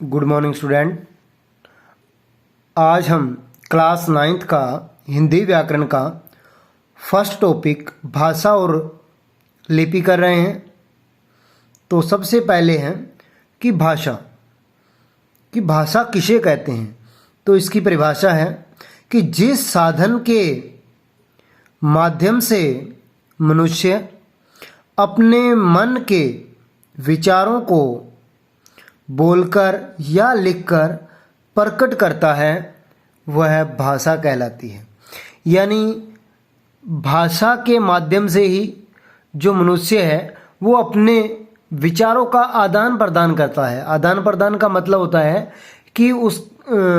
Good morning student. आज हम class 9th का हिंदी व्याकरण का फर्स्ट टॉपिक भाषा और लिपि कर रहे हैं। तो सबसे पहले है कि भाषा किसे कहते हैं। तो इसकी परिभाषा है कि जिस साधन के माध्यम से मनुष्य अपने मन के विचारों को बोलकर या लिखकर प्रकट करता है वह भाषा कहलाती है। यानी भाषा के माध्यम से ही जो मनुष्य है वो अपने विचारों का आदान प्रदान करता है। आदान प्रदान का मतलब होता है कि उस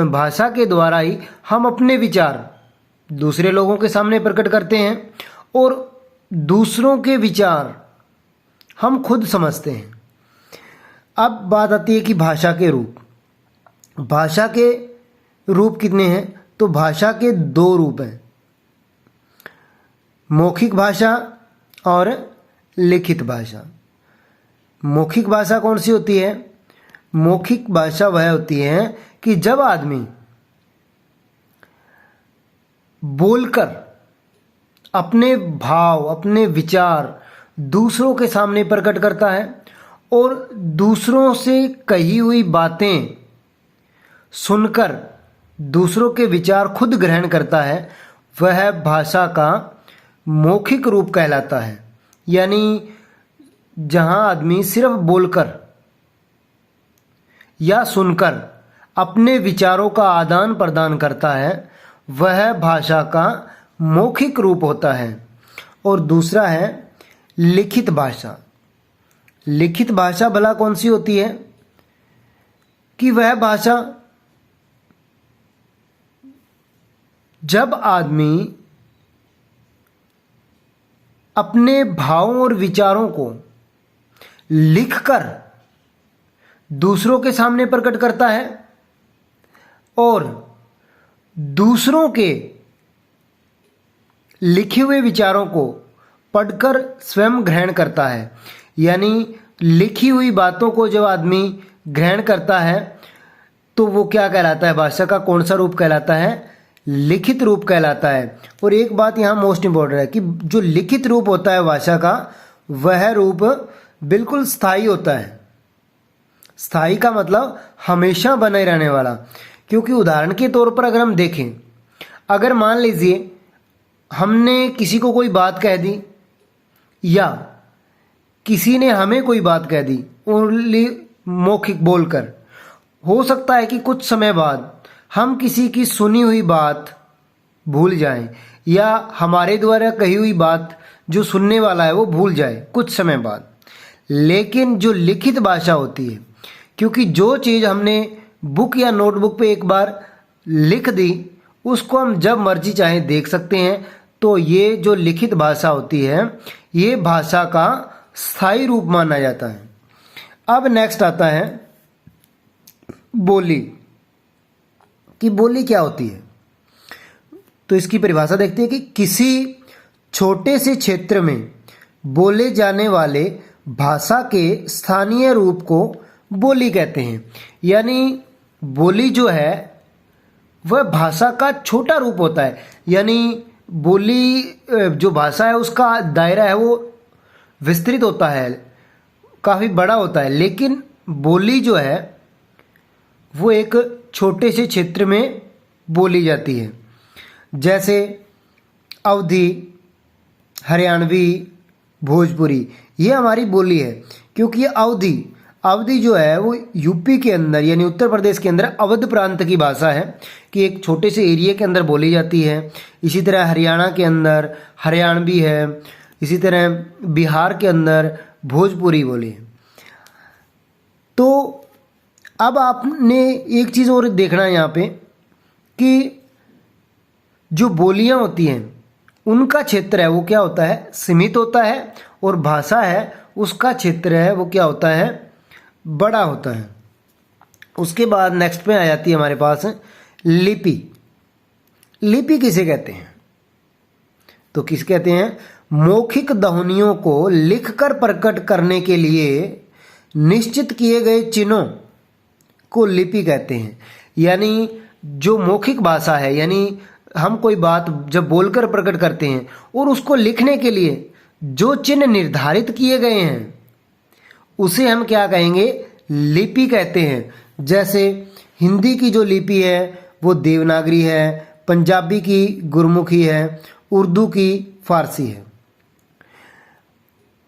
भाषा के द्वारा ही हम अपने विचार दूसरे लोगों के सामने प्रकट करते हैं और दूसरों के विचार हम खुद समझते हैं। अब बात आती है कि भाषा के रूप। भाषा के रूप कितने हैं? तो भाषा के दो रूप हैं, मौखिक भाषा और लिखित भाषा। मौखिक भाषा कौन सी होती है? मौखिक भाषा वह होती है कि जब आदमी बोलकर अपने भाव अपने विचार दूसरों के सामने प्रकट करता है और दूसरों से कही हुई बातें सुनकर दूसरों के विचार खुद ग्रहण करता है, वह भाषा का मौखिक रूप कहलाता है। यानी जहां आदमी सिर्फ बोलकर या सुनकर अपने विचारों का आदान प्रदान करता है वह भाषा का मौखिक रूप होता है। और दूसरा है लिखित भाषा। लिखित भाषा भला कौन सी होती है? कि वह भाषा जब आदमी अपने भावों और विचारों को लिखकर दूसरों के सामने प्रकट करता है और दूसरों के लिखे हुए विचारों को पढ़कर स्वयं ग्रहण करता है। यानी लिखी हुई बातों को जब आदमी ग्रहण करता है तो वो क्या कहलाता है? भाषा का कौन सा रूप कहलाता है? लिखित रूप कहलाता है। और एक बात यहाँ मोस्ट इम्पोर्टेंट है कि जो लिखित रूप होता है भाषा का वह रूप बिल्कुल स्थायी होता है। स्थायी का मतलब हमेशा बने रहने वाला। क्योंकि उदाहरण के तौर पर अगर हम देखें, अगर मान लीजिए हमने किसी को कोई बात कह दी या किसी ने हमें कोई बात कह दी ओनली मौखिक बोलकर, हो सकता है कि कुछ समय बाद हम किसी की सुनी हुई बात भूल जाएं या हमारे द्वारा कही हुई बात जो सुनने वाला है वो भूल जाए कुछ समय बाद। लेकिन जो लिखित भाषा होती है, क्योंकि जो चीज़ हमने बुक या नोटबुक पे एक बार लिख दी उसको हम जब मर्जी चाहे देख सकते हैं। तो ये जो लिखित भाषा होती है ये भाषा का स्थायी रूप माना जाता है। अब नेक्स्ट आता है बोली। कि बोली क्या होती है? तो इसकी परिभाषा देखते हैं कि किसी छोटे से क्षेत्र में बोले जाने वाले भाषा के स्थानीय रूप को बोली कहते हैं। यानी बोली जो है वह भाषा का छोटा रूप होता है। यानी बोली जो भाषा है उसका दायरा है वो विस्तृत होता है, काफ़ी बड़ा होता है। लेकिन बोली जो है वो एक छोटे से क्षेत्र में बोली जाती है। जैसे अवधी, हरियाणवी, भोजपुरी, ये हमारी बोली है। क्योंकि ये अवधी जो है वो यूपी के अंदर यानी उत्तर प्रदेश के अंदर अवध प्रांत की भाषा है कि एक छोटे से एरिया के अंदर बोली जाती है। इसी तरह हरियाणा के अंदर हरियाणवी है, इसी तरह बिहार के अंदर भोजपुरी बोली है। तो अब आपने एक चीज़ और देखना है यहाँ पे कि जो बोलियाँ होती हैं उनका क्षेत्र है वो क्या होता है? सीमित होता है। और भाषा है उसका क्षेत्र है वो क्या होता है? बड़ा होता है। उसके बाद नेक्स्ट पे आ जाती है हमारे पास लिपि। लिपि किसे कहते हैं? तो किसे कहते हैं? मौखिक ध्वनियों को लिखकर प्रकट करने के लिए निश्चित किए गए चिन्हों को लिपि कहते हैं। यानी जो मौखिक भाषा है, यानी हम कोई बात जब बोलकर प्रकट करते हैं और उसको लिखने के लिए जो चिन्ह निर्धारित किए गए हैं उसे हम क्या कहेंगे, लिपि कहते हैं। जैसे हिंदी की जो लिपि है वो देवनागरी है, पंजाबी की गुरमुखी है, उर्दू की फारसी है।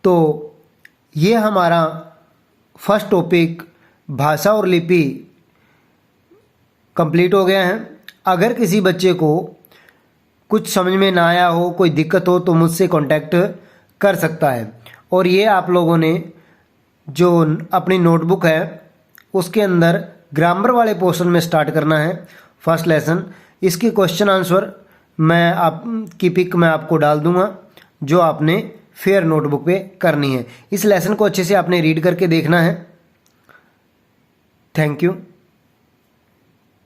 तो ये हमारा फर्स्ट टॉपिक भाषा और लिपि कंप्लीट हो गया है। अगर किसी बच्चे को कुछ समझ में ना आया हो, कोई दिक्कत हो, तो मुझसे कांटेक्ट कर सकता है। और ये आप लोगों ने जो अपनी नोटबुक है उसके अंदर ग्रामर वाले पोर्शन में स्टार्ट करना है फर्स्ट लेसन। इसकी क्वेश्चन आंसर मैं आपकी पिक में आपको डाल दूंगा जो आपने फेयर नोटबुक पे करनी है। इस लेसन को अच्छे से आपने रीड करके देखना है। Thank you.